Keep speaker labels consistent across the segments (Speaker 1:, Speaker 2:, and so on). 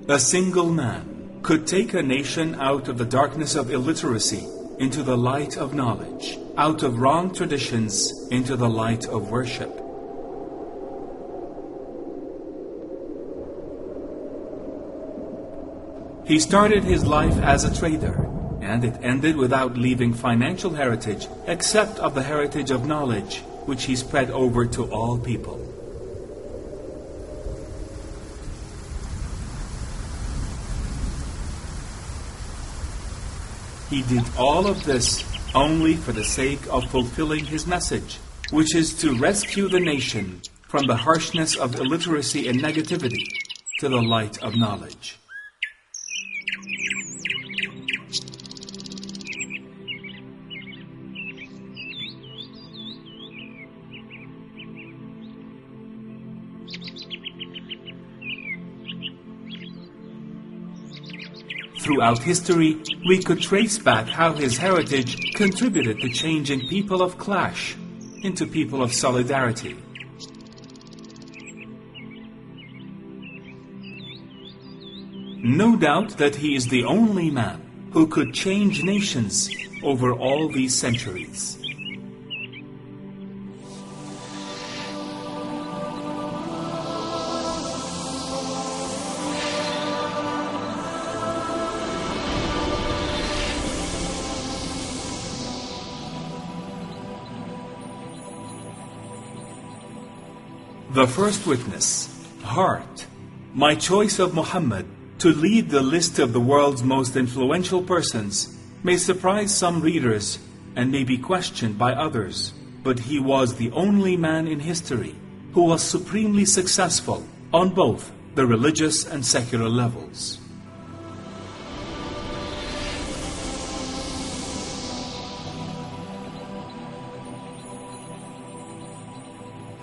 Speaker 1: A single man could take a nation out of the darkness of illiteracy into the light of knowledge, out of wrong traditions into the light of worship. He started his life as a trader, and it ended without leaving financial heritage except of the heritage of knowledge, which he spread over to all people. He did all of this only for the sake of fulfilling his message, which is to rescue the nation from the harshness of illiteracy and negativity to the light of knowledge. Throughout history, we could trace back how his heritage contributed to changing people of clash into people of solidarity. No doubt that he is the only man who could change nations over all these centuries. The first witness, Hart, my choice of Muhammad to lead the list of the world's most influential persons, may surprise some readers and may be questioned by others, but he was the only man in history who was supremely successful on both the religious and secular levels.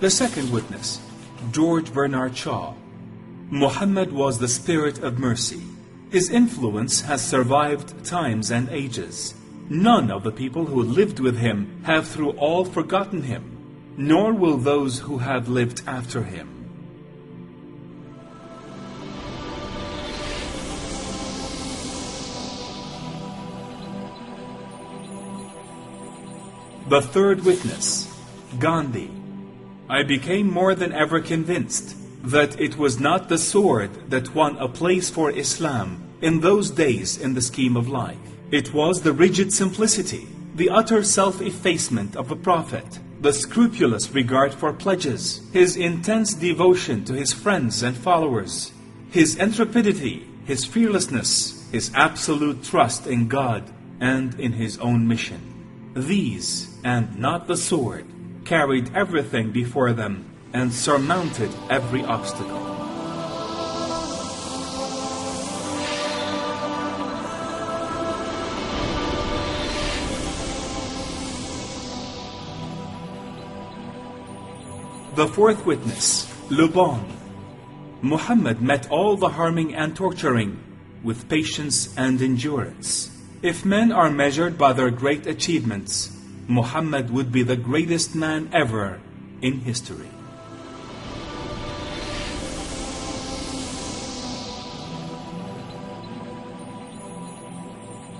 Speaker 1: The second witness, George Bernard Shaw. Muhammad was the spirit of mercy. His influence has survived times and ages. None of the people who lived with him have through all forgotten him, nor will those who have lived after him. The third witness, Gandhi. I became more than ever convinced that it was not the sword that won a place for Islam in those days in the scheme of life. It was the rigid simplicity, the utter self-effacement of the Prophet, the scrupulous regard for pledges, his intense devotion to his friends and followers, his intrepidity, his fearlessness, his absolute trust in God and in his own mission. These, and not the sword, carried everything before them and surmounted every obstacle. The fourth witness, Le Bon. Muhammad met all the harming and torturing with patience and endurance. If men are measured by their great achievements, Muhammad would be the greatest man ever in history.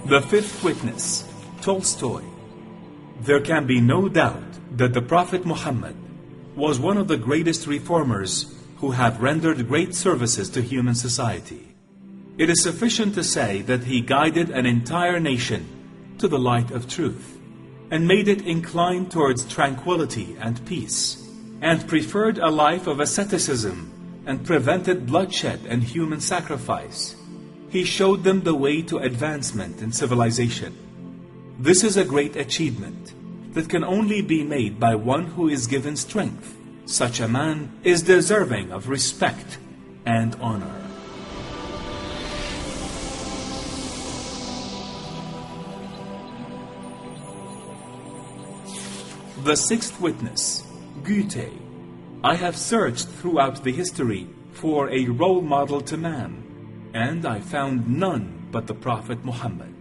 Speaker 1: The fifth witness, Tolstoy. There can be no doubt that the Prophet Muhammad was one of the greatest reformers who have rendered great services to human society. It is sufficient to say that he guided an entire nation to the light of truth, and made it incline towards tranquility and peace, and preferred a life of asceticism, and prevented bloodshed and human sacrifice. He showed them the way to advancement in civilization. This is a great achievement that can only be made by one who is given strength. Such a man is deserving of respect and honor. The sixth witness, Goethe. I have searched throughout the history for a role model to man, and I found none but the Prophet Muhammad.